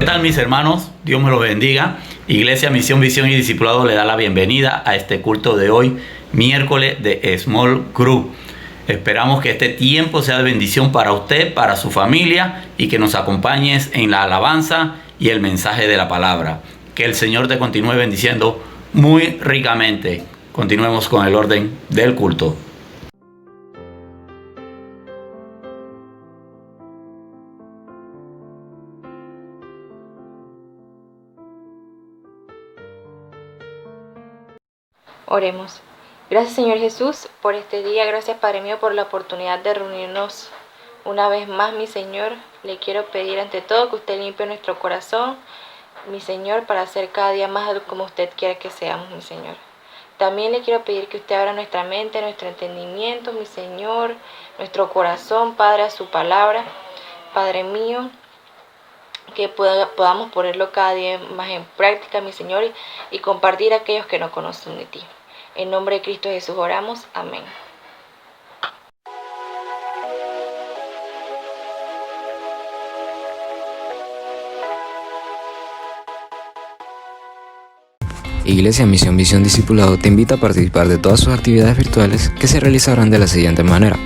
tal, mis hermanos? Dios me los bendiga. Iglesia Misión, Visión y Discipulado le da la bienvenida a este culto de hoy, miércoles de Small Group. Esperamos que este tiempo sea de bendición para usted, para su familia, y que nos acompañes en la alabanza y el mensaje de la palabra. Que el Señor te continúe bendiciendo muy ricamente. Continuemos con el orden del culto. Oremos. Gracias, Señor Jesús, por este día. Gracias, Padre mío, por la oportunidad de reunirnos una vez más, mi Señor. Le quiero pedir ante todo que usted limpie nuestro corazón, mi Señor, para ser cada día más como usted quiere que seamos, mi Señor. También le quiero pedir que usted abra nuestra mente, nuestro entendimiento, mi Señor, nuestro corazón, Padre, a su palabra. Padre mío, que podamos ponerlo cada día más en práctica, mi Señor, y compartir a aquellos que no conocen de ti. En nombre de Cristo Jesús oramos. Amén. Iglesia Misión, Visión, Discipulado te invita a participar de todas sus actividades virtuales que se realizarán de la siguiente manera.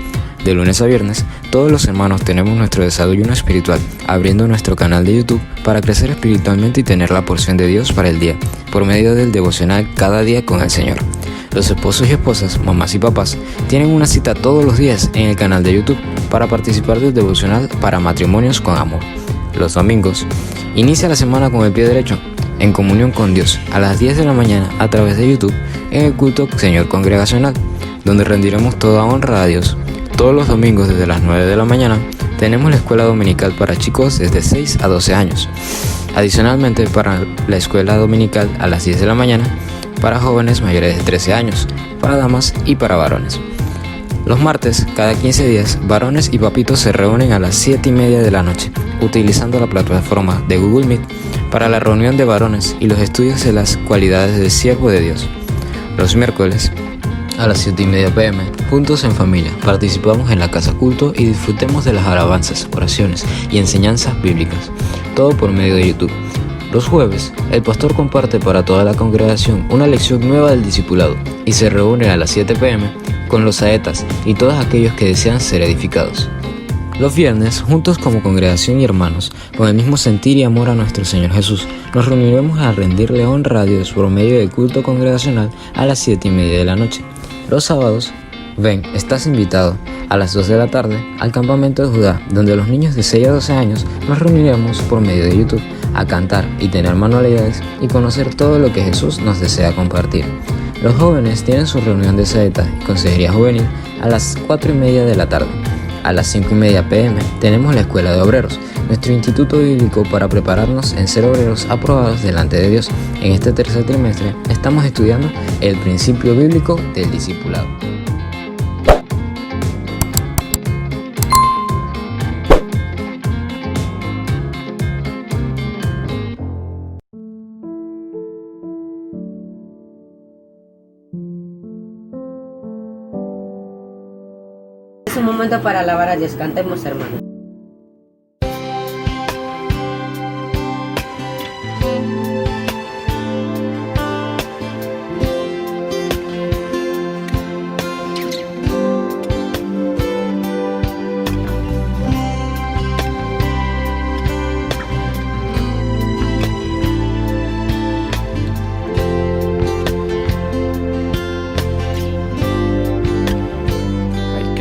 De lunes a viernes, todos los hermanos tenemos nuestro desayuno espiritual, abriendo nuestro canal de YouTube para crecer espiritualmente y tener la porción de Dios para el día, por medio del devocional Cada Día con el Señor. Los esposos y esposas, mamás y papás, tienen una cita todos los días en el canal de YouTube para participar del devocional para matrimonios con amor. Los domingos, inicia la semana con el pie derecho, en comunión con Dios, a las 10 de la mañana a través de YouTube, en el culto Señor Congregacional, donde rendiremos toda honra a Dios. Todos los domingos desde las 9 de la mañana tenemos la escuela dominical para chicos desde 6 a 12 años. Adicionalmente, para la escuela dominical a las 10 de la mañana, para jóvenes mayores de 13 años, para damas y para varones. Los martes, cada 15 días, varones y papitos se reúnen a las 7:30 de la noche, utilizando la plataforma de Google Meet para la reunión de varones y los estudios de las cualidades del siervo de Dios. Los miércoles, a las 7:30 p.m., juntos en familia, participamos en la casa culto y disfrutemos de las alabanzas, oraciones y enseñanzas bíblicas, todo por medio de YouTube. Los jueves, el pastor comparte para toda la congregación una lección nueva del discipulado y se reúne a las 7 p.m. con los saetas y todos aquellos que desean ser edificados. Los viernes, juntos como congregación y hermanos, con el mismo sentir y amor a nuestro Señor Jesús, nos reuniremos a rendirle honra a Dios por medio del culto congregacional a las 7:30 de la noche. Los sábados, ven, estás invitado a las 2 de la tarde al campamento de Judá, donde los niños de 6 a 12 años nos reuniremos por medio de YouTube a cantar y tener manualidades y conocer todo lo que Jesús nos desea compartir. Los jóvenes tienen su reunión de saetas y consejería juvenil a las 4:30 de la tarde. A las 5:30 p.m. tenemos la Escuela de Obreros, nuestro instituto bíblico para prepararnos en ser obreros aprobados delante de Dios. En este tercer trimestre estamos estudiando el principio bíblico del discipulado. Es un momento para alabar a Dios. Cantemos, hermanos.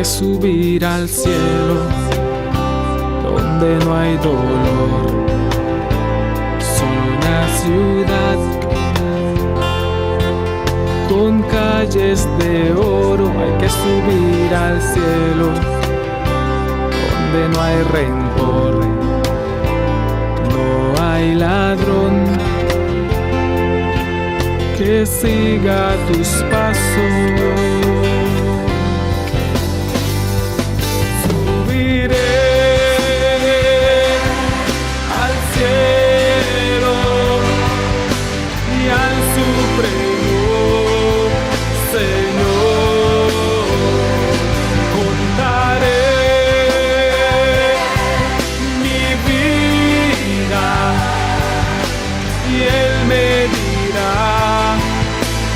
Subir al cielo donde no hay dolor, solo una ciudad con calles de oro. Hay que subir al cielo donde no hay rencor, no hay ladrón que siga tus pasos.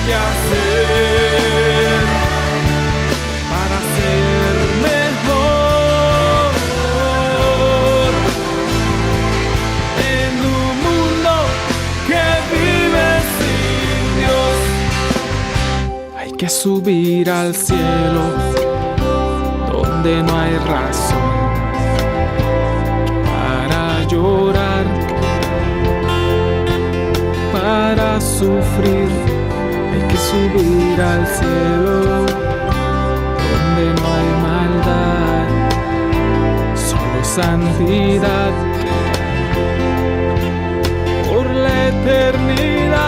qué hacer para ser mejor en un mundo que vive sin Dios. Hay que subir al cielo donde no hay razón para llorar, para sufrir. Hay que subir al cielo donde no hay maldad, solo santidad por la eternidad.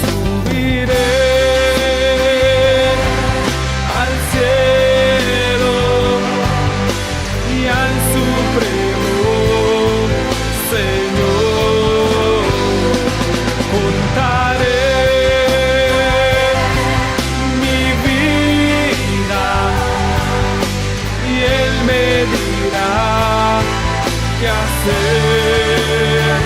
Subiré al cielo y al Supremo Señor contaré mi vida y Él me dirá qué hacer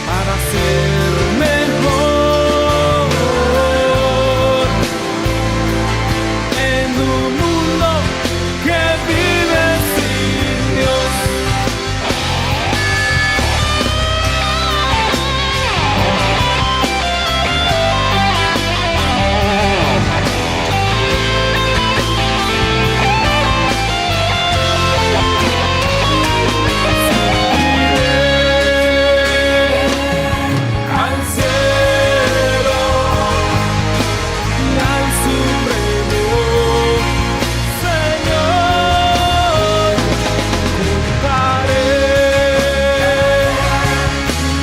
para ser mejor en un mundo que vive sin Dios. Al cielo y al Supremo Señor contaré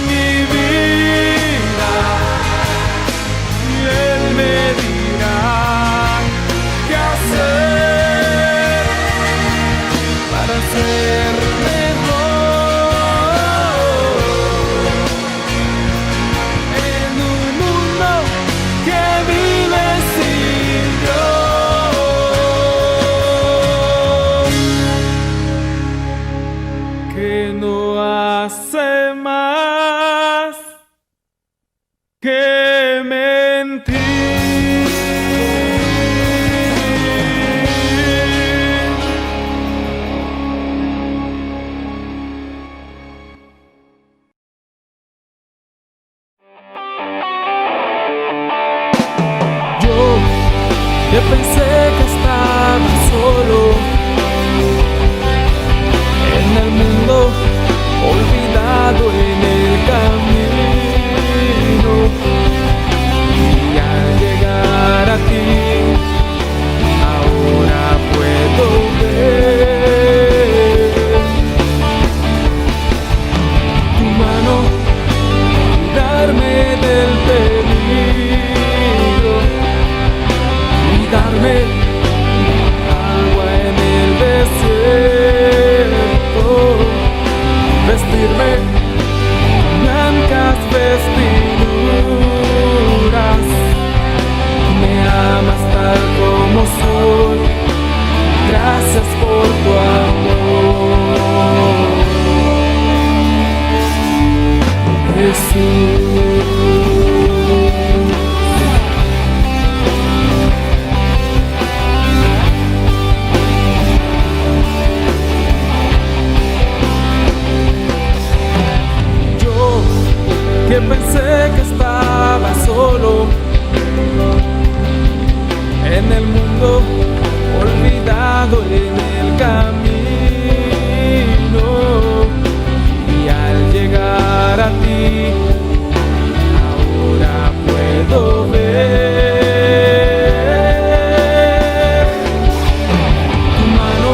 mi vida y Él me dirá qué hacer para ser mejor en un mundo que vive sin Dios, que no hace más que mentir. Yo que pensé que estaba solo en el mundo, olvidado en el camino, y al llegar a ti, ahora puedo ver tu mano, darme del peligro y darme agua en el desierto, vestirme blancas vestiduras. Me amas tal como soy, gracias por tu amor, Jesús. Que pensé que estaba solo en el mundo, olvidado en el camino, y al llegar a ti, ahora puedo ver tu mano,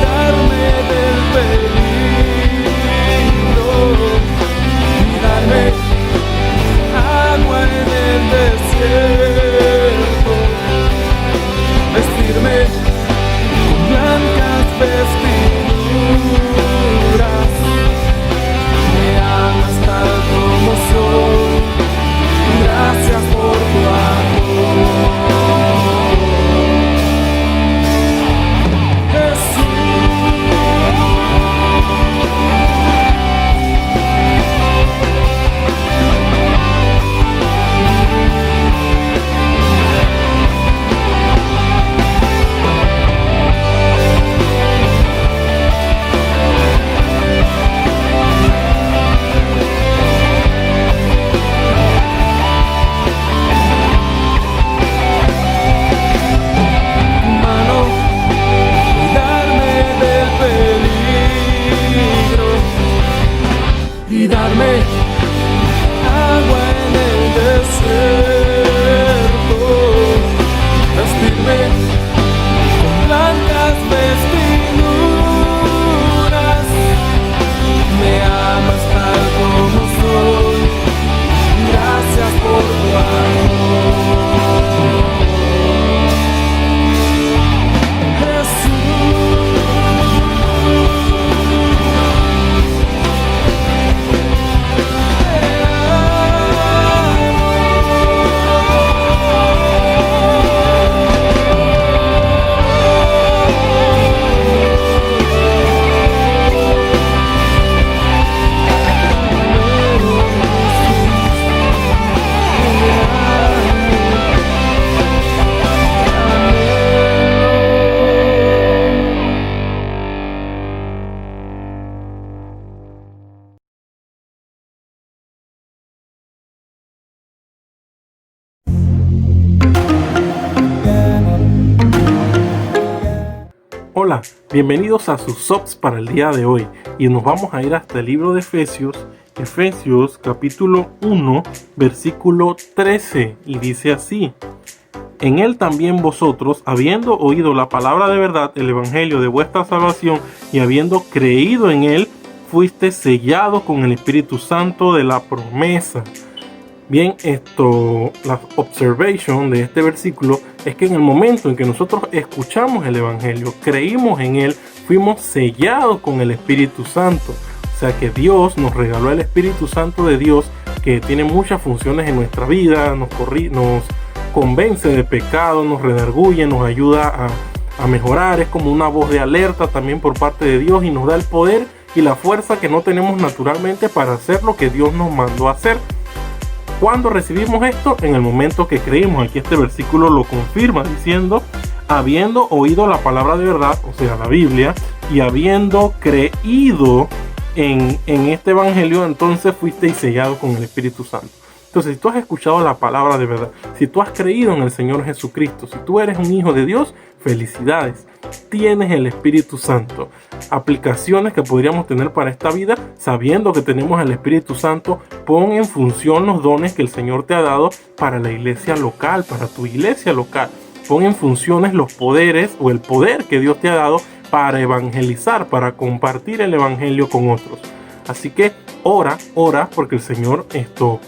darme del peligro y darme agua en el desierto, vestirme vestirme agua en el desierto, vestirme con blancas vestiduras. Me amas tal como soy, gracias por tu amor, Jesús. Hola, bienvenidos a sus SOPs para el día de hoy y nos vamos a ir hasta el libro de Efesios capítulo 1, versículo 13 y dice así: en él también vosotros, habiendo oído la palabra de verdad, el evangelio de vuestra salvación, y habiendo creído en él, fuiste sellados con el Espíritu Santo de la promesa. Bien, la observation de este versículo es que en el momento en que nosotros escuchamos el evangelio, creímos en él, fuimos sellados con el Espíritu Santo. O sea que Dios nos regaló el Espíritu Santo de Dios, que tiene muchas funciones en nuestra vida, nos convence de pecado, nos redarguye, nos ayuda a mejorar. Es como una voz de alerta también por parte de Dios y nos da el poder y la fuerza que no tenemos naturalmente para hacer lo que Dios nos mandó a hacer. ¿Cuándo recibimos esto? En el momento que creímos. Aquí este versículo lo confirma diciendo: habiendo oído la palabra de verdad, o sea, la Biblia, y habiendo creído en este evangelio, entonces fuisteis sellados con el Espíritu Santo. Entonces, si tú has escuchado la palabra de verdad, si tú has creído en el Señor Jesucristo, si tú eres un hijo de Dios, felicidades, tienes el Espíritu Santo. Aplicaciones que podríamos tener para esta vida, sabiendo que tenemos el Espíritu Santo: pon en función los dones que el Señor te ha dado para la iglesia local, para tu iglesia local. Pon en funciones los poderes o el poder que Dios te ha dado para evangelizar, para compartir el evangelio con otros. Así que ora porque el Señor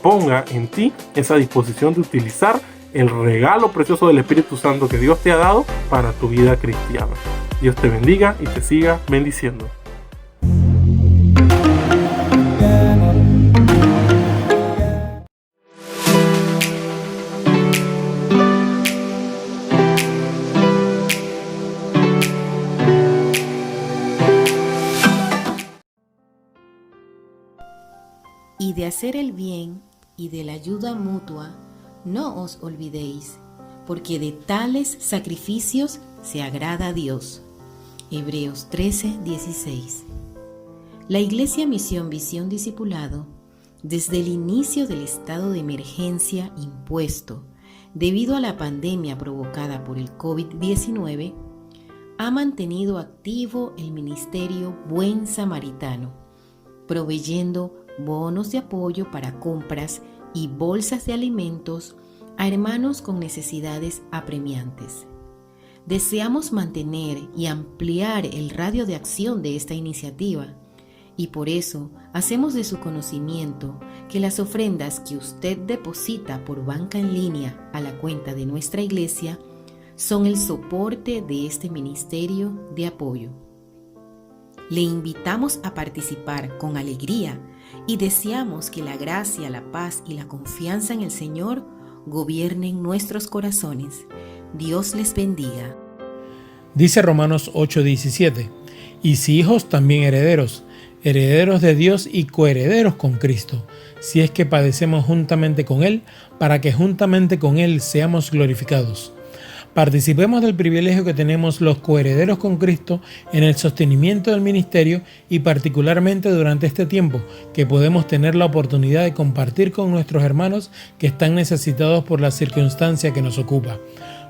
ponga en ti esa disposición de utilizar el regalo precioso del Espíritu Santo que Dios te ha dado para tu vida cristiana. Dios te bendiga y te siga bendiciendo. Y de hacer el bien y de la ayuda mutua, no os olvidéis, porque de tales sacrificios se agrada a Dios. Hebreos 13:16. La Iglesia Misión Visión Discipulado, desde el inicio del estado de emergencia impuesto debido a la pandemia provocada por el COVID-19, ha mantenido activo el ministerio Buen Samaritano, proveyendo bonos de apoyo para compras y bolsas de alimentos a hermanos con necesidades apremiantes. Deseamos mantener y ampliar el radio de acción de esta iniciativa y por eso hacemos de su conocimiento que las ofrendas que usted deposita por banca en línea a la cuenta de nuestra iglesia son el soporte de este ministerio de apoyo. Le invitamos a participar con alegría y deseamos que la gracia, la paz y la confianza en el Señor gobiernen nuestros corazones. Dios les bendiga. Dice Romanos 8:17: y si hijos, también herederos, herederos de Dios y coherederos con Cristo, si es que padecemos juntamente con Él, para que juntamente con Él seamos glorificados. Participemos del privilegio que tenemos los coherederos con Cristo en el sostenimiento del ministerio y particularmente durante este tiempo que podemos tener la oportunidad de compartir con nuestros hermanos que están necesitados por la circunstancia que nos ocupa.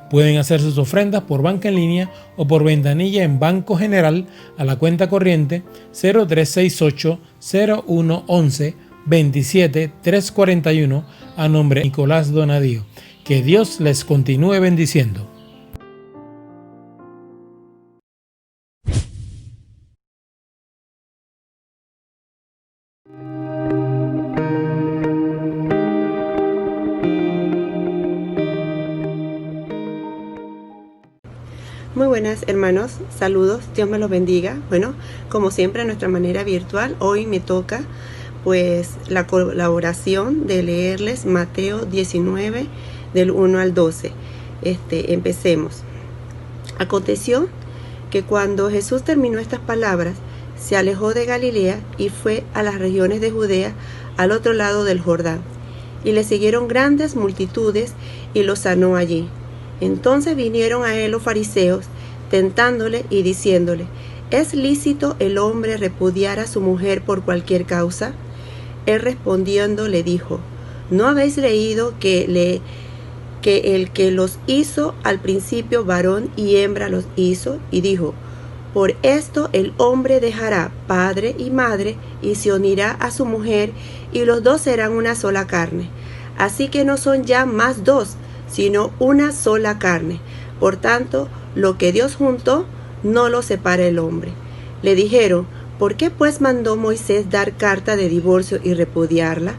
Pueden hacer sus ofrendas por banca en línea o por ventanilla en Banco General a la cuenta corriente 0368 0111 27 341 a nombre de Nicolás Donadío. Que Dios les continúe bendiciendo. Muy buenas hermanos, saludos, Dios me los bendiga. Bueno, como siempre a nuestra manera virtual, hoy me toca pues la colaboración de leerles Mateo 19 del 1 al 12. Empecemos. Aconteció que cuando Jesús terminó estas palabras, se alejó de Galilea y fue a las regiones de Judea al otro lado del Jordán. Y le siguieron grandes multitudes y lo sanó allí. Entonces vinieron a él los fariseos, tentándole y diciéndole: ¿es lícito el hombre repudiar a su mujer por cualquier causa? Él respondiendo le dijo: ¿no habéis leído que el que los hizo al principio varón y hembra los hizo? Y dijo: por esto el hombre dejará padre y madre y se unirá a su mujer, y los dos serán una sola carne. Así que no son ya más dos, sino una sola carne. Por tanto, lo que Dios juntó, no lo separa el hombre. Le dijeron: ¿por qué pues mandó Moisés dar carta de divorcio y repudiarla?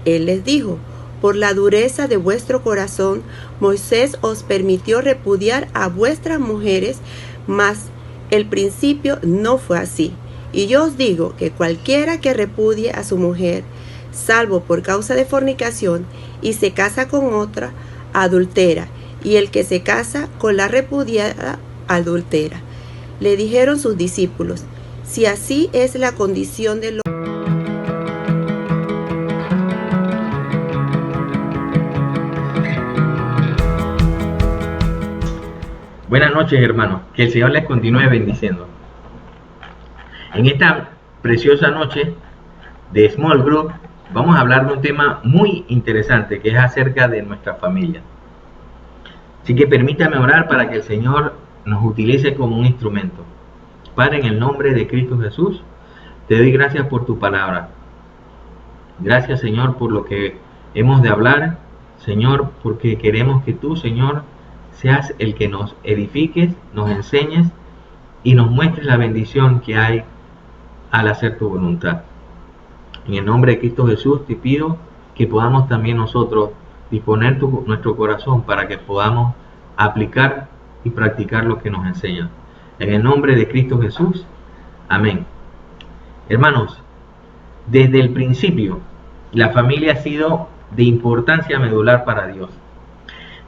Él les dijo: por la dureza de vuestro corazón, Moisés os permitió repudiar a vuestras mujeres, mas el principio no fue así. Y yo os digo que cualquiera que repudie a su mujer, salvo por causa de fornicación, y se casa con otra, adultera, y el que se casa con la repudiada, adultera. Le dijeron sus discípulos: si así es la condición de los... Buenas noches, hermanos, que el Señor les continúe bendiciendo. En esta preciosa noche de Small Group vamos a hablar de un tema muy interesante que es acerca de nuestra familia. Así que permítame orar para que el Señor nos utilice como un instrumento. Padre, en el nombre de Cristo Jesús, te doy gracias por tu palabra. Gracias, Señor, por lo que hemos de hablar. Señor, porque queremos que tú, Señor, seas el que nos edifiques, nos enseñes y nos muestres la bendición que hay al hacer tu voluntad. En el nombre de Cristo Jesús te pido que podamos también nosotros disponer nuestro corazón para que podamos aplicar y practicar lo que nos enseñan. En el nombre de Cristo Jesús, amén. Hermanos, desde el principio la familia ha sido de importancia medular para Dios,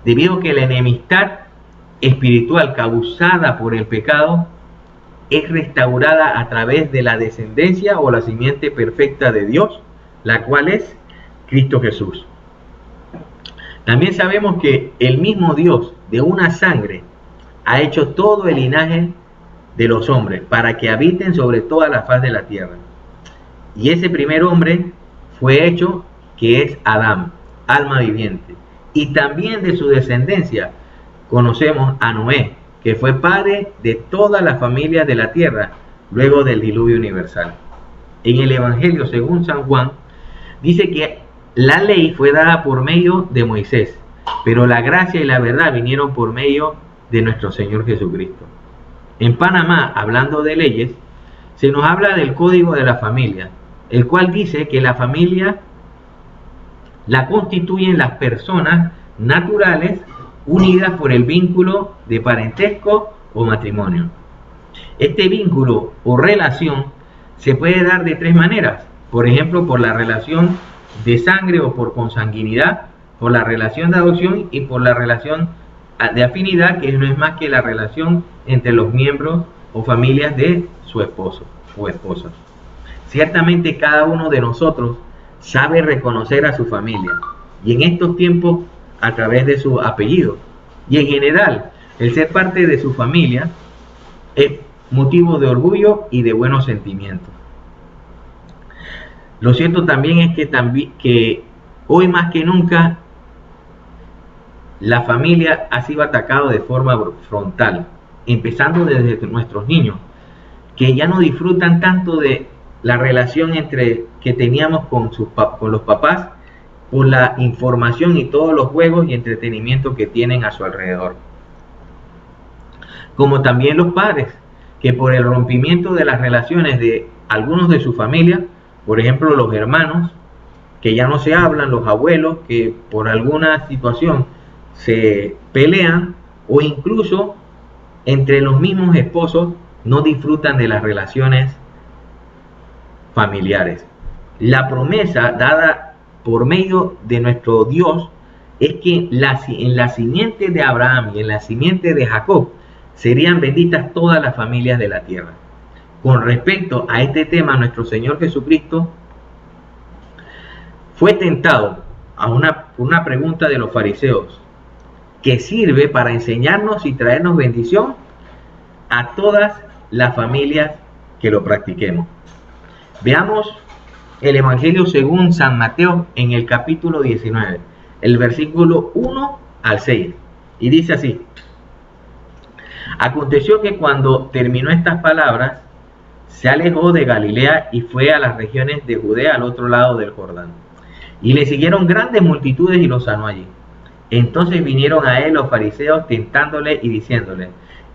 debido a que la enemistad espiritual causada por el pecado es restaurada a través de la descendencia o la simiente perfecta de Dios, la cual es Cristo Jesús. También sabemos que el mismo Dios de una sangre ha hecho todo el linaje de los hombres para que habiten sobre toda la faz de la tierra. Y ese primer hombre fue hecho, que es Adán, alma viviente. Y también de su descendencia conocemos a Noé, que fue padre de toda la familia de la tierra luego del diluvio universal. En el Evangelio según San Juan dice que la ley fue dada por medio de Moisés, pero la gracia y la verdad vinieron por medio de nuestro Señor Jesucristo. En Panamá, hablando de leyes, se nos habla del Código de la Familia, el cual dice que la familia la constituyen las personas naturales unidas por el vínculo de parentesco o matrimonio. Este vínculo o relación se puede dar de tres maneras: por ejemplo, por la relación de sangre o por consanguinidad, por la relación de adopción y por la relación de afinidad, que no es más que la relación entre los miembros o familias de su esposo o esposa. Ciertamente cada uno de nosotros sabe reconocer a su familia, y en estos tiempos a través de su apellido, y en general el ser parte de su familia es motivo de orgullo y de buenos sentimientos. Lo cierto también es que hoy más que nunca la familia ha sido atacada de forma frontal, empezando desde nuestros niños, que ya no disfrutan tanto de la relación que teníamos con los papás por la información y todos los juegos y entretenimiento que tienen a su alrededor. Como también los padres, que por el rompimiento de las relaciones de algunos de su familia, por ejemplo los hermanos, que ya no se hablan, los abuelos, que por alguna situación se pelean, o incluso entre los mismos esposos no disfrutan de las relaciones familiares. La promesa dada por medio de nuestro Dios es que en la simiente de Abraham y en la simiente de Jacob serían benditas todas las familias de la tierra. Con respecto a este tema, nuestro Señor Jesucristo fue tentado a una pregunta de los fariseos que sirve para enseñarnos y traernos bendición a todas las familias que lo practiquemos. Veamos el Evangelio según San Mateo en el capítulo 19, el versículo 1 al 6, y dice así: Aconteció que cuando terminó estas palabras, se alejó de Galilea y fue a las regiones de Judea al otro lado del Jordán. Y le siguieron grandes multitudes y lo sanó allí. Entonces vinieron a él los fariseos tentándole y diciéndole: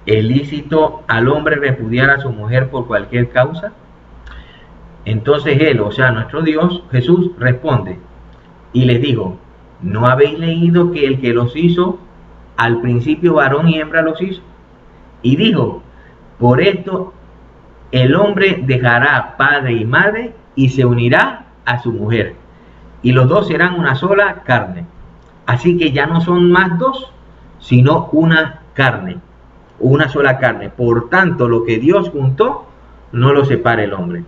¿es lícito al hombre repudiar a su mujer por cualquier causa? Entonces él, o sea, nuestro Dios, Jesús, responde y les dijo: ¿no habéis leído que el que los hizo, al principio varón y hembra los hizo? Y dijo: por esto el hombre dejará padre y madre y se unirá a su mujer, y los dos serán una sola carne. Así que ya no son más dos, sino una carne, una sola carne. Por tanto, lo que Dios juntó, no lo separe el hombre.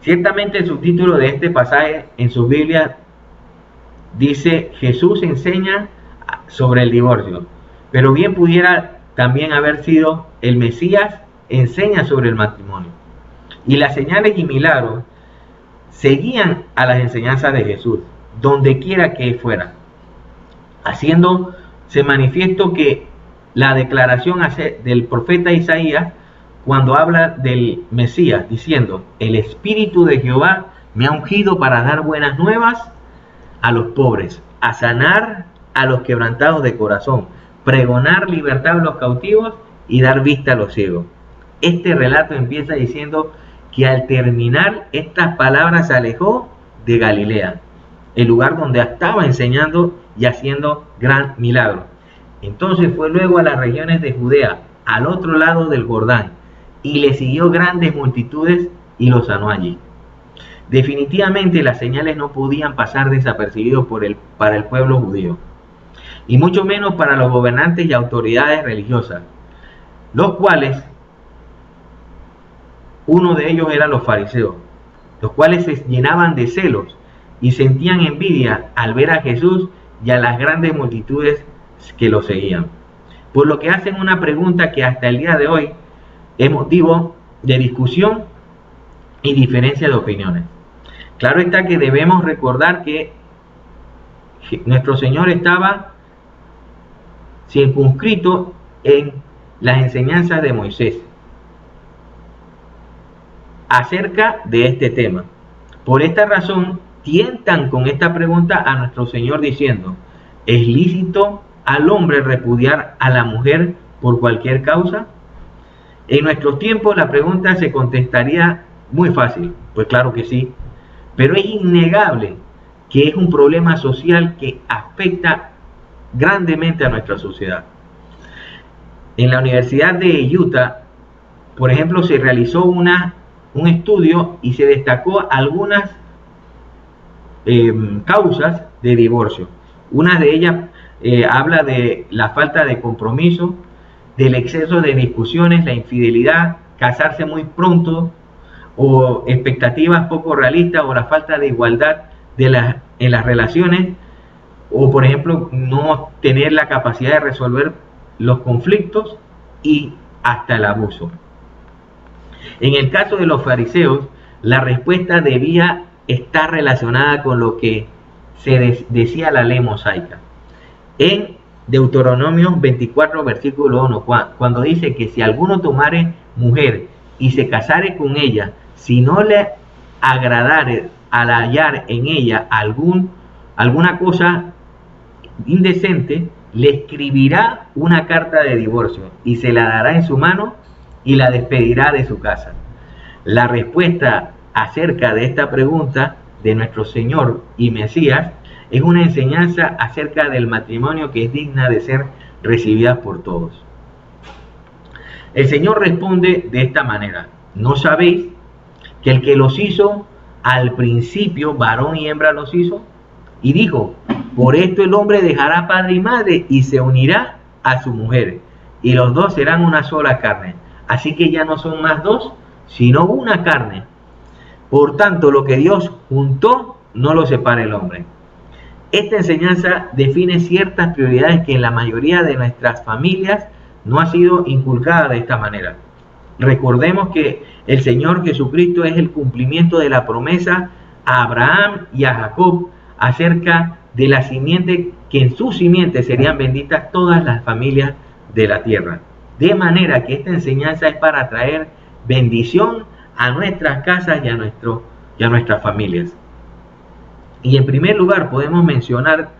Ciertamente el subtítulo de este pasaje en su Biblia dice: Jesús enseña sobre el divorcio, pero bien pudiera también haber sido: el Mesías enseña sobre el matrimonio. Y las señales y milagros seguían a las enseñanzas de Jesús, donde quiera que fuera, haciéndose manifiesto que la declaración del profeta Isaías, cuando habla del Mesías, diciendo: el Espíritu de Jehová me ha ungido para dar buenas nuevas a los pobres, a sanar a los quebrantados de corazón, pregonar libertad a los cautivos y dar vista a los ciegos. Este relato empieza diciendo que al terminar estas palabras se alejó de Galilea, el lugar donde estaba enseñando y haciendo gran milagro. Entonces fue luego a las regiones de Judea, al otro lado del Jordán, y le siguió grandes multitudes y lo sanó allí. Definitivamente las señales no podían pasar desapercibidos para el pueblo judío, y mucho menos para los gobernantes y autoridades religiosas, los cuales, uno de ellos eran los fariseos, los cuales se llenaban de celos y sentían envidia al ver a Jesús y a las grandes multitudes que lo seguían. Por lo que hacen una pregunta que hasta el día de hoy es motivo de discusión y diferencia de opiniones. Claro está que debemos recordar que nuestro Señor estaba circunscrito en las enseñanzas de Moisés acerca de este tema. Por esta razón, tientan con esta pregunta a nuestro Señor diciendo: ¿es lícito al hombre repudiar a la mujer por cualquier causa? En nuestros tiempos la pregunta se contestaría muy fácil: pues claro que sí, pero es innegable que es un problema social que afecta grandemente a nuestra sociedad. En la Universidad de Utah, por ejemplo, se realizó un estudio y se destacó algunas causas de divorcio. Una de ellas habla de la falta de compromiso, del exceso de discusiones, la infidelidad, casarse muy pronto, o expectativas poco realistas, o la falta de igualdad en las relaciones, o por ejemplo no tener la capacidad de resolver los conflictos y hasta el abuso. En el caso de los fariseos, la respuesta debía estar relacionada con lo que se decía la ley mosaica. En Deuteronomio 24, versículo 1, cuando dice que si alguno tomare mujer y se casare con ella si no le agradare al hallar en ella alguna cosa indecente, le escribirá una carta de divorcio y se la dará en su mano y la despedirá de su casa. La respuesta acerca de esta pregunta de nuestro Señor y Mesías es una enseñanza acerca del matrimonio que es digna de ser recibida por todos. El Señor responde de esta manera: ¿no sabéis que el que los hizo al principio, varón y hembra los hizo? Y dijo: por esto el hombre dejará padre y madre y se unirá a su mujer, y los dos serán una sola carne. Así que ya no son más dos, sino una carne. Por tanto, lo que Dios juntó, no lo separe el hombre. Esta enseñanza define ciertas prioridades que en la mayoría de nuestras familias no ha sido inculcada de esta manera. Recordemos que el Señor Jesucristo es el cumplimiento de la promesa a Abraham y a Jacob acerca de la simiente, que en su simiente serían benditas todas las familias de la tierra. De manera que esta enseñanza es para traer bendición a nuestras casas y a nuestras familias. Y en primer lugar podemos mencionar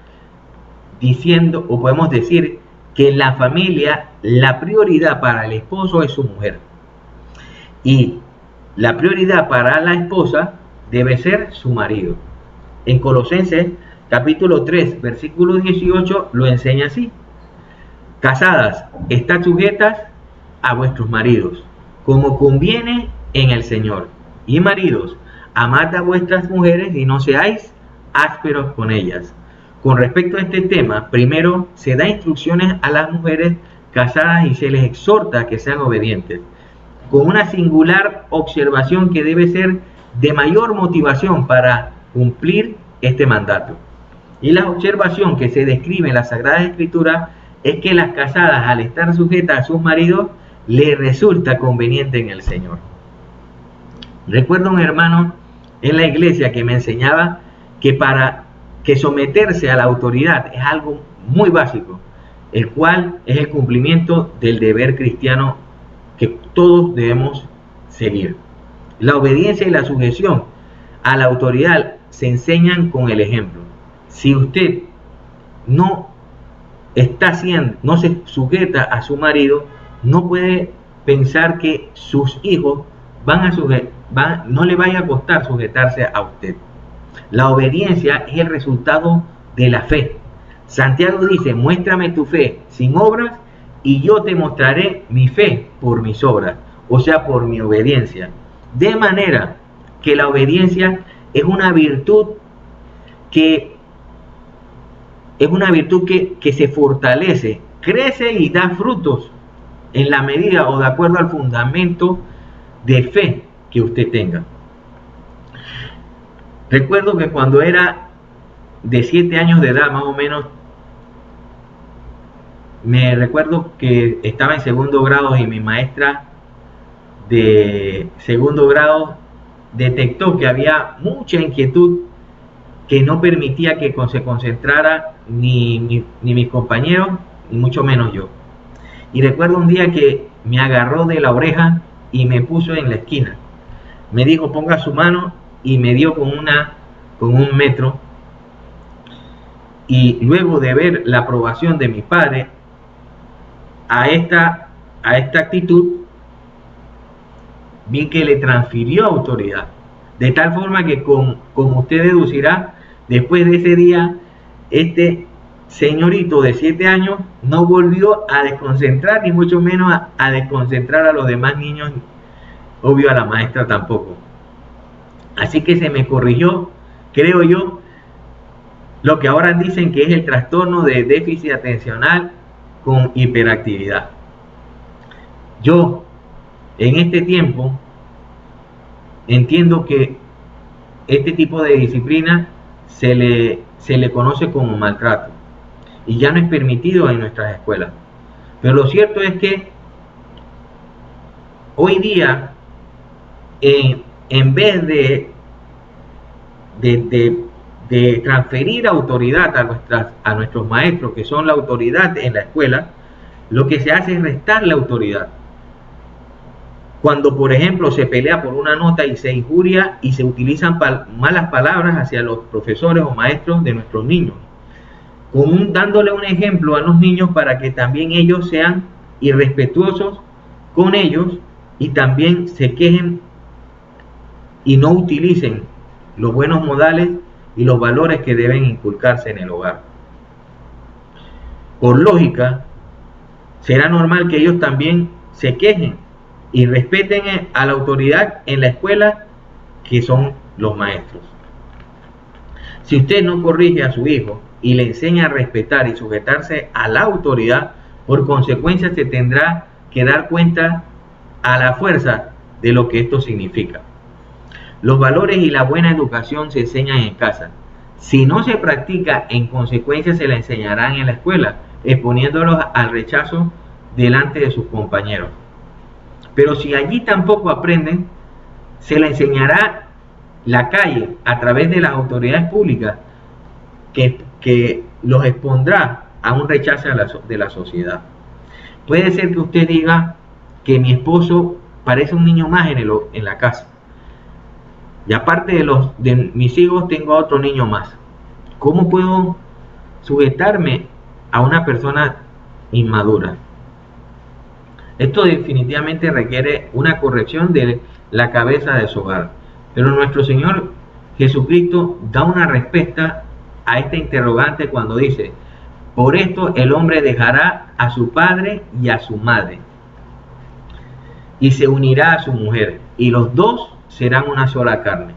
diciendo, o podemos decir, que en la familia la prioridad para el esposo es su mujer. Y la prioridad para la esposa debe ser su marido. En Colosenses capítulo 3, versículo 18 lo enseña así: casadas, estad sujetas a vuestros maridos, como conviene en el Señor. Y maridos, amad a vuestras mujeres y no seáis ásperos con ellas. Con respecto a este tema, primero se da instrucciones a las mujeres casadas y se les exhorta a que sean obedientes, con una singular observación que debe ser de mayor motivación para cumplir este mandato. Y la observación que se describe en la Sagrada Escritura es que las casadas, al estar sujetas a sus maridos, les resulta conveniente en el Señor. Recuerdo un hermano en la iglesia que me enseñaba que someterse a la autoridad es algo muy básico, el cual es el cumplimiento del deber cristiano que todos debemos seguir. La obediencia y la sujeción a la autoridad se enseñan con el ejemplo. Si usted no se sujeta a su marido, no puede pensar que sus hijos no le vaya a costar sujetarse a usted. La obediencia es el resultado de la fe. Santiago dice: muéstrame tu fe sin obras y yo te mostraré mi fe por mis obras, o sea, por mi obediencia. De manera que la obediencia es una virtud que se fortalece, crece y da frutos en la medida o de acuerdo al fundamento de fe que usted tenga. Recuerdo que cuando era de 7 años de edad, más o menos, me recuerdo que estaba en segundo grado y mi maestra de segundo grado detectó que había mucha inquietud que no permitía que se concentrara ni mis compañeros, ni mucho menos yo. Y recuerdo un día que me agarró de la oreja y me puso en la esquina. Me dijo: ponga su mano, y me dio con un metro. Y luego de ver la aprobación de mi padre a esta actitud, vi que le transfirió autoridad. De tal forma que, como usted deducirá, después de ese día, este señorito de 7 años no volvió a desconcentrar, ni mucho menos a desconcentrar a los demás niños, obvio a la maestra tampoco. Así que se me corrigió, creo yo, lo que ahora dicen que es el trastorno de déficit atencional con hiperactividad. Yo, en este tiempo, entiendo que este tipo de disciplina se le conoce como maltrato y ya no es permitido en nuestras escuelas. Pero lo cierto es que hoy día, en vez de transferir autoridad a nuestros maestros, que son la autoridad en la escuela, lo que se hace es restar la autoridad. Cuando, por ejemplo, se pelea por una nota y se injuria y se utilizan malas palabras hacia los profesores o maestros de nuestros niños, dándole un ejemplo a los niños para que también ellos sean irrespetuosos con ellos y también se quejen y no utilicen los buenos modales y los valores que deben inculcarse en el hogar. Por lógica, será normal que ellos también se quejen y respeten a la autoridad en la escuela, que son los maestros. Si usted no corrige a su hijo y le enseña a respetar y sujetarse a la autoridad, por consecuencia se tendrá que dar cuenta a la fuerza de lo que esto significa. Los valores y la buena educación se enseñan en casa. Si no se practica, en consecuencia se la enseñarán en la escuela, exponiéndolos al rechazo delante de sus compañeros. Pero si allí tampoco aprenden, se la enseñará la calle a través de las autoridades públicas que los expondrá a un rechazo de la sociedad. Puede ser que usted diga que mi esposo parece un niño más en la casa. Y aparte de mis hijos, tengo a otro niño más. ¿Cómo puedo sujetarme a una persona inmadura? Esto definitivamente requiere una corrección de la cabeza de su hogar. Pero nuestro Señor Jesucristo da una respuesta a esta interrogante cuando dice: por esto el hombre dejará a su padre y a su madre, y se unirá a su mujer, y los dos serán una sola carne.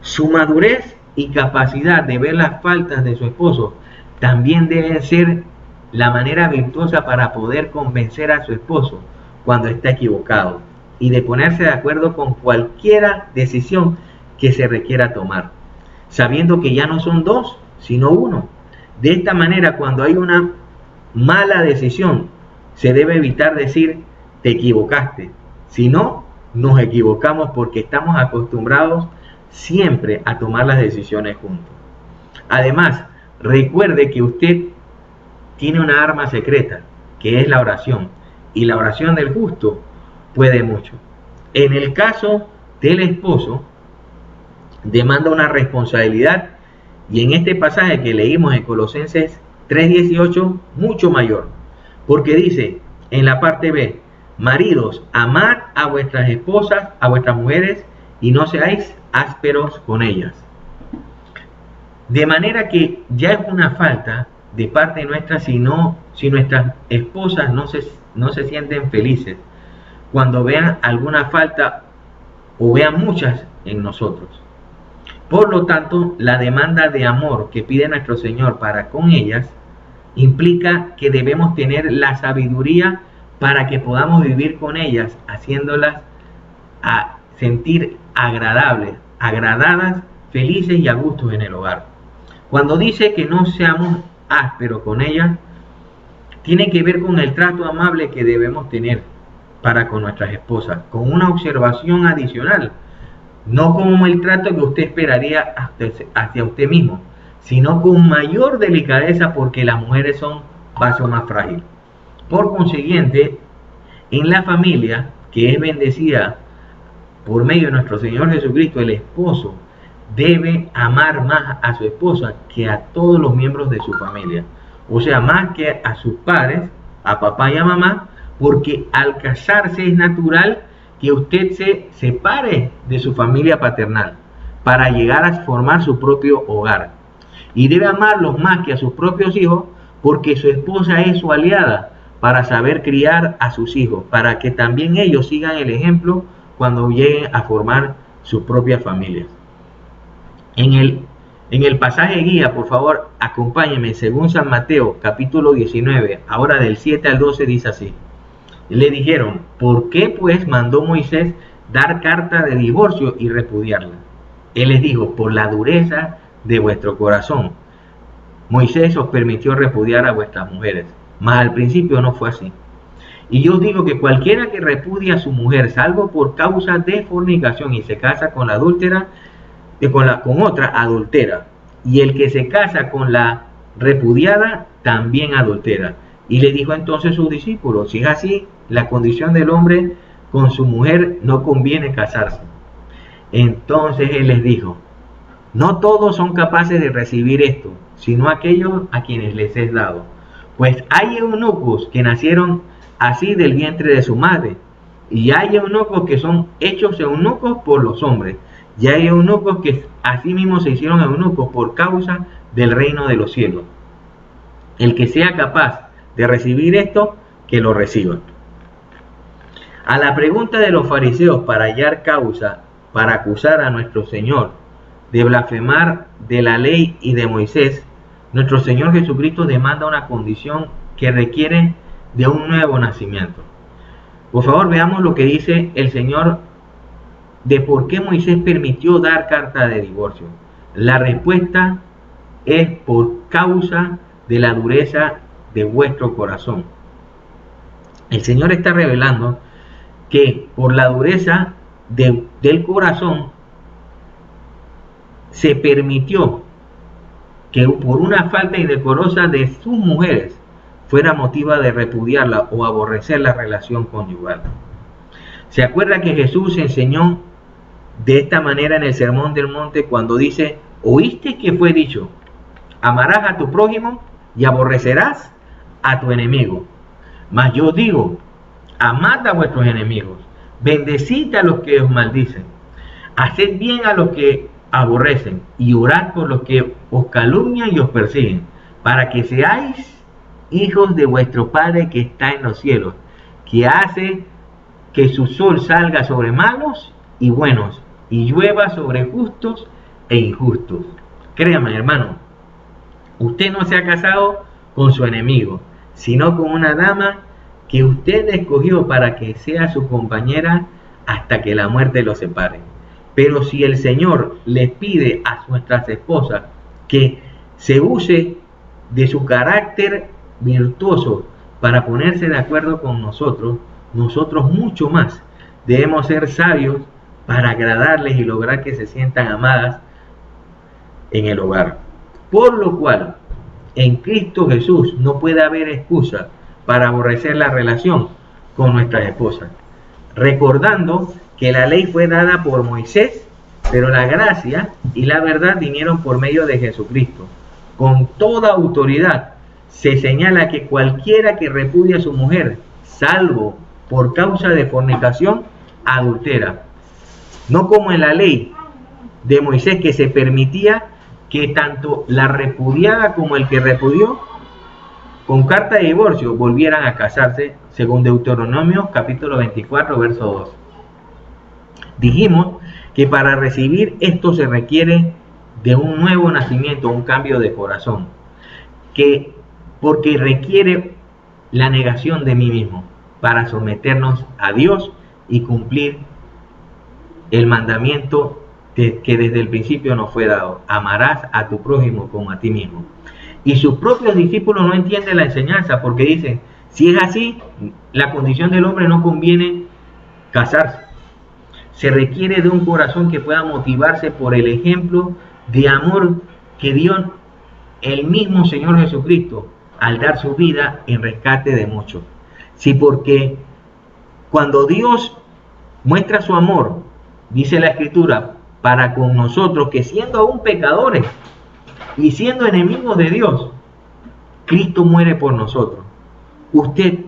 Su madurez y capacidad de ver las faltas de su esposo también deben ser la manera virtuosa para poder convencer a su esposo cuando está equivocado y de ponerse de acuerdo con cualquier decisión que se requiera tomar, sabiendo que ya no son dos, sino uno. De esta manera, cuando hay una mala decisión, se debe evitar decir te equivocaste, sino nos equivocamos, porque estamos acostumbrados siempre a tomar las decisiones juntos. Además, recuerde que usted tiene una arma secreta, que es la oración, y la oración del justo puede mucho. En el caso del esposo, demanda una responsabilidad, y en este pasaje que leímos en Colosenses 3:18, mucho mayor, porque dice en la parte B: maridos, amad a vuestras esposas, a vuestras mujeres, y no seáis ásperos con ellas. De manera que ya es una falta de parte nuestra si nuestras esposas no se sienten felices cuando vean alguna falta o vean muchas en nosotros. Por lo tanto, la demanda de amor que pide nuestro Señor para con ellas implica que debemos tener la sabiduría para que podamos vivir con ellas, haciéndolas a sentir agradadas, felices y a gusto en el hogar. Cuando dice que no seamos ásperos con ellas, tiene que ver con el trato amable que debemos tener para con nuestras esposas, con una observación adicional, no como el trato que usted esperaría hacia usted mismo, sino con mayor delicadeza, porque las mujeres son vaso más frágil. Por consiguiente, en la familia que es bendecida por medio de nuestro Señor Jesucristo, el esposo debe amar más a su esposa que a todos los miembros de su familia. O sea, más que a sus padres, a papá y a mamá, porque al casarse es natural que usted se separe de su familia paternal para llegar a formar su propio hogar. Y debe amarlos más que a sus propios hijos, porque su esposa es su aliada para saber criar a sus hijos, para que también ellos sigan el ejemplo cuando lleguen a formar sus propias familias. En el pasaje guía, por favor, acompáñenme, según San Mateo, capítulo 19, ahora del 7 al 12, dice así. Le dijeron: ¿por qué pues mandó Moisés dar carta de divorcio y repudiarla? Él les dijo: por la dureza de vuestro corazón. Moisés os permitió repudiar a vuestras mujeres, mas al principio no fue así. Y yo os digo que cualquiera que repudia a su mujer, salvo por causa de fornicación, y se casa con la adúltera, con otra adultera, y el que se casa con la repudiada también adultera. Y le dijo entonces a sus discípulos: si es así la condición del hombre, con su mujer no conviene casarse. Entonces él les dijo: no todos son capaces de recibir esto, sino aquellos a quienes les es dado. Pues hay eunucos que nacieron así del vientre de su madre, y hay eunucos que son hechos eunucos por los hombres, y hay eunucos que asimismo se hicieron eunucos por causa del reino de los cielos. El que sea capaz de recibir esto, que lo reciba. A la pregunta de los fariseos para hallar causa para acusar a nuestro Señor de blasfemar de la ley y de Moisés, nuestro Señor Jesucristo demanda una condición que requiere de un nuevo nacimiento. Por favor, veamos lo que dice el Señor de por qué Moisés permitió dar carta de divorcio. La respuesta es por causa de la dureza de vuestro corazón. El Señor está revelando que por la dureza del corazón se permitió que por una falta indecorosa de sus mujeres fuera motiva de repudiarla o aborrecer la relación conyugal. ¿Se acuerda que Jesús enseñó de esta manera en el Sermón del Monte cuando dice: oíste que fue dicho, amarás a tu prójimo y aborrecerás a tu enemigo? Mas yo digo, amad a vuestros enemigos, bendecid a los que os maldicen, haced bien a los que aborrecen y orad por los que os calumnian y os persiguen, para que seáis hijos de vuestro Padre que está en los cielos, que hace que su sol salga sobre malos y buenos, y llueva sobre justos e injustos. Créame, hermano, usted no se ha casado con su enemigo, sino con una dama que usted escogió para que sea su compañera hasta que la muerte los separe. Pero si el Señor les pide a nuestras esposas que se use de su carácter virtuoso para ponerse de acuerdo con nosotros, nosotros mucho más debemos ser sabios para agradarles y lograr que se sientan amadas en el hogar. Por lo cual, en Cristo Jesús no puede haber excusa para aborrecer la relación con nuestras esposas. Recordando que la ley fue dada por Moisés, pero la gracia y la verdad vinieron por medio de Jesucristo. Con toda autoridad se señala que cualquiera que repudie a su mujer, salvo por causa de fornicación, adultera. No como en la ley de Moisés, que se permitía que tanto la repudiada como el que repudió con carta de divorcio volvieran a casarse, según Deuteronomio capítulo 24, verso 2. Dijimos que para recibir esto se requiere de un nuevo nacimiento, un cambio de corazón, porque requiere la negación de mí mismo para someternos a Dios y cumplir el mandamiento que desde el principio nos fue dado: amarás a tu prójimo como a ti mismo. Y sus propios discípulos no entienden la enseñanza, porque dicen: si es así, la condición del hombre no conviene casarse. Se requiere de un corazón que pueda motivarse por el ejemplo de amor que dio el mismo Señor Jesucristo al dar su vida en rescate de muchos. Sí, porque cuando Dios muestra su amor, dice la Escritura, para con nosotros, que siendo aún pecadores y siendo enemigos de Dios, Cristo muere por nosotros. Usted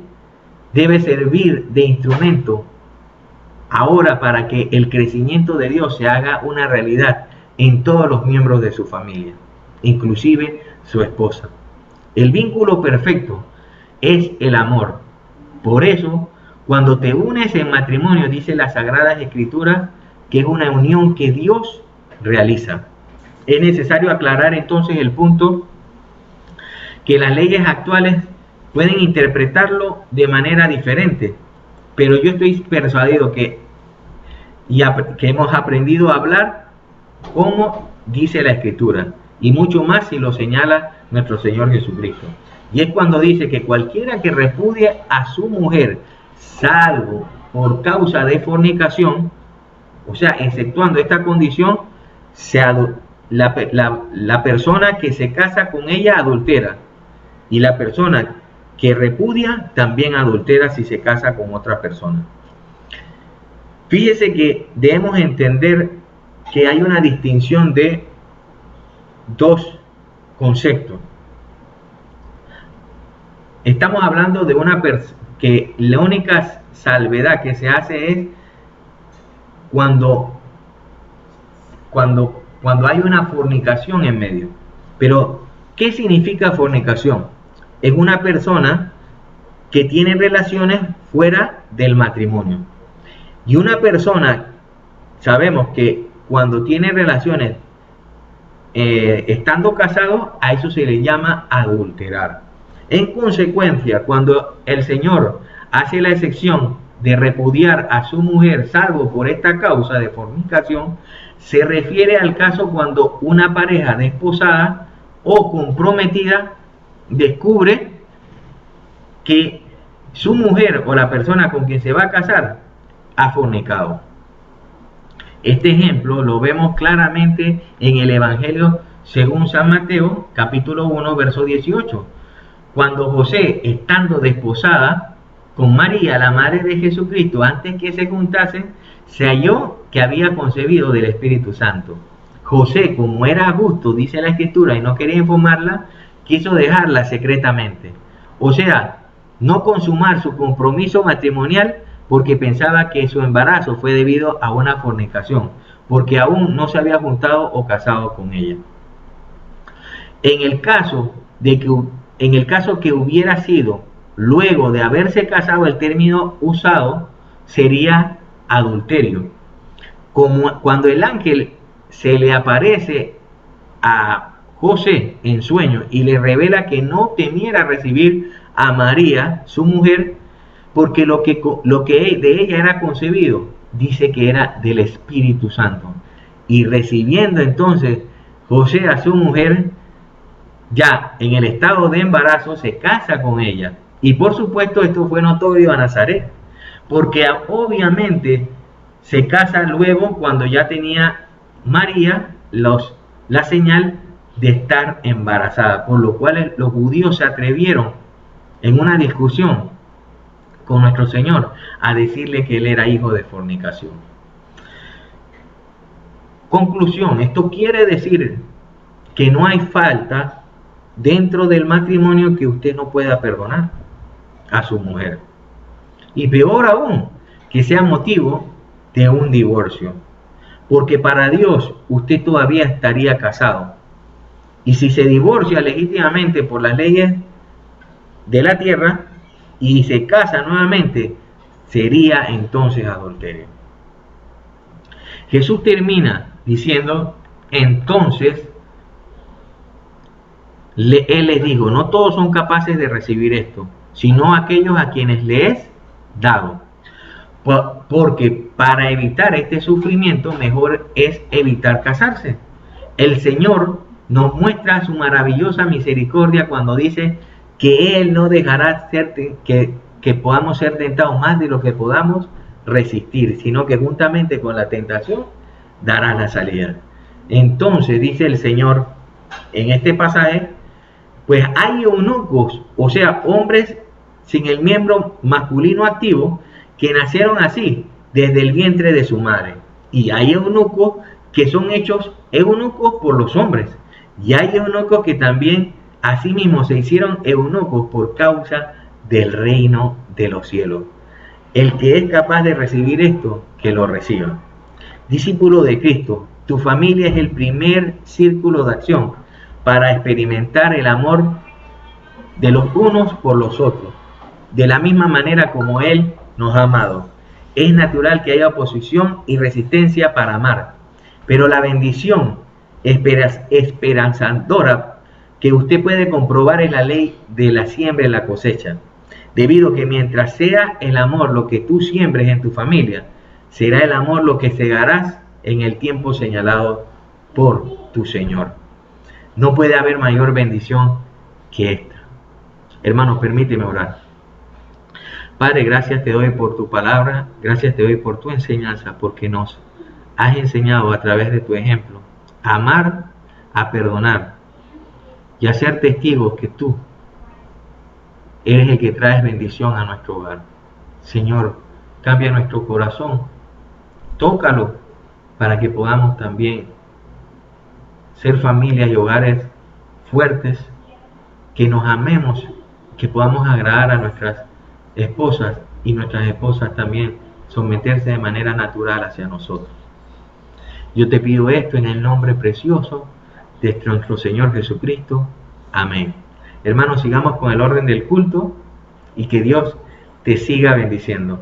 debe servir de instrumento ahora para que el crecimiento de Dios se haga una realidad en todos los miembros de su familia, inclusive su esposa. El vínculo perfecto es el amor. Por eso, cuando te unes en matrimonio, dice las Sagradas Escrituras, que es una unión que Dios realiza. Es necesario aclarar entonces el punto que las leyes actuales pueden interpretarlo de manera diferente, pero yo estoy persuadido que hemos aprendido a hablar como dice la Escritura, y mucho más si lo señala nuestro Señor Jesucristo. Y es cuando dice que cualquiera que repudie a su mujer, salvo por causa de fornicación, o sea, exceptuando esta condición, la persona que se casa con ella adultera, y la persona que repudia también adultera si se casa con otra persona. Fíjese que debemos entender que hay una distinción de dos conceptos. Estamos hablando de una persona que la única salvedad que se hace es cuando hay una fornicación en medio. Pero, ¿qué significa fornicación? Es una persona que tiene relaciones fuera del matrimonio. Y una persona, sabemos que cuando tiene relaciones estando casados, a eso se le llama adulterar. En consecuencia, cuando el Señor hace la excepción de repudiar a su mujer salvo por esta causa de fornicación, se refiere al caso cuando una pareja desposada o comprometida descubre que su mujer o la persona con quien se va a casar ha fornicado. Este ejemplo lo vemos claramente en el Evangelio según San Mateo, capítulo 1, verso 18. Cuando José, estando desposada con María, la madre de Jesucristo, antes que se juntasen, se halló que había concebido del Espíritu Santo. José, como era justo, dice la Escritura, y no quería informarla, quiso dejarla secretamente. O sea, no consumar su compromiso matrimonial porque pensaba que su embarazo fue debido a una fornicación, porque aún no se había juntado o casado con ella. En el caso que hubiera sido luego de haberse casado, el término usado sería adulterio. Como cuando el ángel se le aparece a José en sueño y le revela que no temiera recibir a María, su mujer, porque lo que de ella era concebido, dice que era del Espíritu Santo. Y recibiendo entonces José a su mujer, ya en el estado de embarazo, se casa con ella. Y por supuesto esto fue notorio a Nazaret, porque obviamente se casa luego cuando ya tenía María la señal de estar embarazada, por lo cual los judíos se atrevieron en una discusión con nuestro Señor a decirle que él era hijo de fornicación. Conclusión, esto quiere decir que no hay falta dentro del matrimonio que usted no pueda perdonar a su mujer. Y peor aún, que sea motivo de un divorcio. Porque para Dios usted todavía estaría casado. Y si se divorcia legítimamente por las leyes de la tierra y se casa nuevamente, sería entonces adulterio. Jesús termina diciendo, entonces, Él les dijo, no todos son capaces de recibir esto, sino aquellos a quienes le es dado. Porque para evitar este sufrimiento, mejor es evitar casarse. El Señor nos muestra su maravillosa misericordia cuando dice que Él no dejará que podamos ser tentados más de lo que podamos resistir, sino que juntamente con la tentación dará la salida. Entonces dice el Señor en este pasaje, pues hay eunucos, o sea, hombres sin el miembro masculino activo, que nacieron así, desde el vientre de su madre. Y hay eunucos que son hechos eunucos por los hombres. Y hay eunucos que también asimismo se hicieron eunucos por causa del reino de los cielos. El que es capaz de recibir esto, que lo reciba. Discípulo de Cristo, tu familia es el primer círculo de acción para experimentar el amor de los unos por los otros, de la misma manera como Él nos ha amado. Es natural que haya oposición y resistencia para amar, pero la bendición esperanzadora que usted puede comprobar es la ley de la siembra y la cosecha, debido a que mientras sea el amor lo que tú siembres en tu familia, será el amor lo que segarás en el tiempo señalado por tu Señor. No puede haber mayor bendición que esta. Hermanos, permíteme orar. Padre, gracias te doy por tu palabra, gracias te doy por tu enseñanza, porque nos has enseñado a través de tu ejemplo a amar, a perdonar y a ser testigos que tú eres el que traes bendición a nuestro hogar. Señor, cambia nuestro corazón tócalo para que podamos también ser familias y hogares fuertes, que nos amemos, que podamos agradar a nuestras esposas y nuestras esposas también someterse de manera natural hacia nosotros. Yo te pido esto en el nombre precioso de nuestro Señor Jesucristo. Amén. Hermanos, sigamos con el orden del culto y que Dios te siga bendiciendo.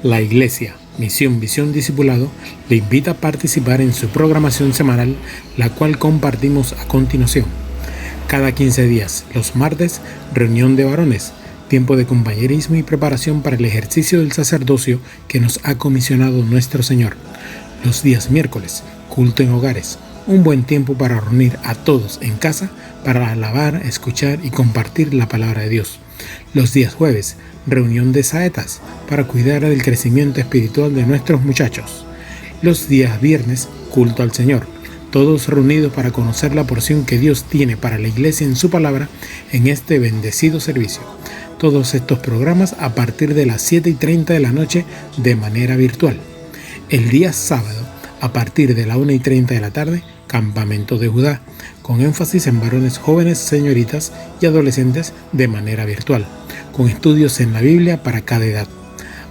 La Iglesia, Misión, Visión, Discipulado le invita a participar en su programación semanal, la cual compartimos a continuación. Cada 15 días, los martes, reunión de varones, tiempo de compañerismo y preparación para el ejercicio del sacerdocio que nos ha comisionado nuestro Señor. Los días miércoles, culto en hogares, un buen tiempo para reunir a todos en casa para alabar, escuchar y compartir la palabra de Dios. Los días jueves, reunión de saetas para cuidar del crecimiento espiritual de nuestros muchachos. Los días viernes, culto al Señor, todos reunidos para conocer la porción que Dios tiene para la iglesia en su palabra en este bendecido servicio. todos estos programas a partir de las 7:30 de la noche de manera virtual. El día sábado, a partir de la 1:30 de la tarde, Campamento de Judá, con énfasis en varones jóvenes, señoritas y adolescentes de manera virtual, con estudios en la Biblia para cada edad.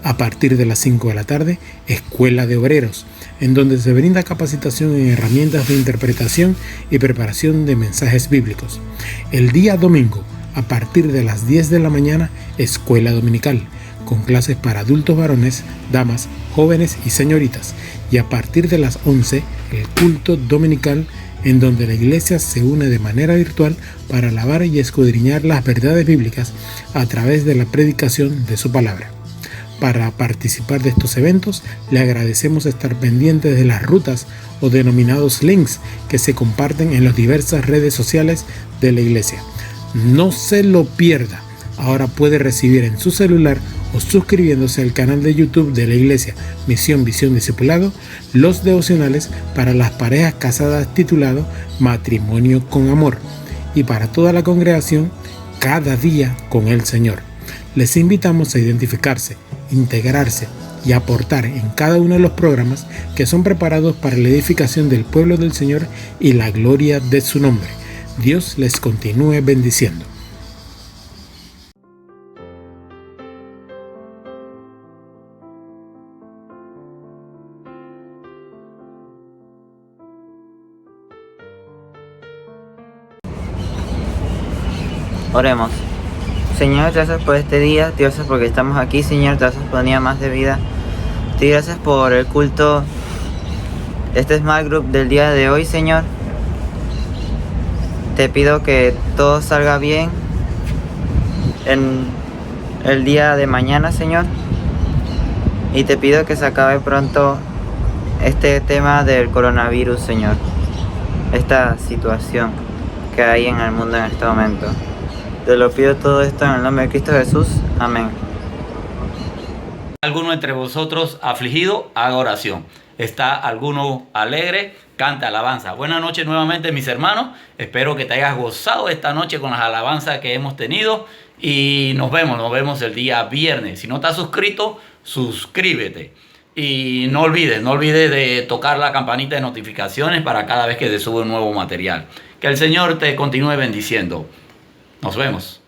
A partir de las 5 de la tarde, Escuela de Obreros, en donde se brinda capacitación en herramientas de interpretación y preparación de mensajes bíblicos. El día domingo, a partir de las 10 de la mañana, Escuela Dominical, con clases para adultos varones, damas, jóvenes y señoritas. Y a partir de las 11, el culto dominical, en donde la iglesia se une de manera virtual para alabar y escudriñar las verdades bíblicas a través de la predicación de su palabra. Para participar de estos eventos, le agradecemos estar pendientes de las rutas o denominados links que se comparten en las diversas redes sociales de la iglesia. No se lo pierda. Ahora puede recibir en su celular o suscribiéndose al canal de YouTube de la iglesia Misión Visión Discipulado los devocionales para las parejas casadas titulado Matrimonio con Amor, y para toda la congregación Cada Día con el Señor. Les invitamos a identificarse, integrarse y aportar en cada uno de los programas que son preparados para la edificación del pueblo del Señor y la gloria de su nombre. Dios les continúe bendiciendo. Oremos. Señor, gracias por este día, te gracias porque estamos aquí, Señor, gracias por un día más de vida. Te gracias por el culto, este Small Group del día de hoy, Señor. Te pido que todo salga bien en el día de mañana, Señor. Y te pido que se acabe pronto este tema del coronavirus, Señor. Esta situación que hay en el mundo en este momento. Te lo pido todo esto en el nombre de Cristo Jesús. Amén. ¿Alguno entre vosotros afligido? Haga oración. ¿Está alguno alegre? Canta alabanza. Buenas noches nuevamente, mis hermanos. Espero que te hayas gozado esta noche con las alabanzas que hemos tenido. Y nos vemos el día viernes. Si no estás suscrito, suscríbete. Y no olvides de tocar la campanita de notificaciones para cada vez que se sube un nuevo material. Que el Señor te continúe bendiciendo. Nos vemos.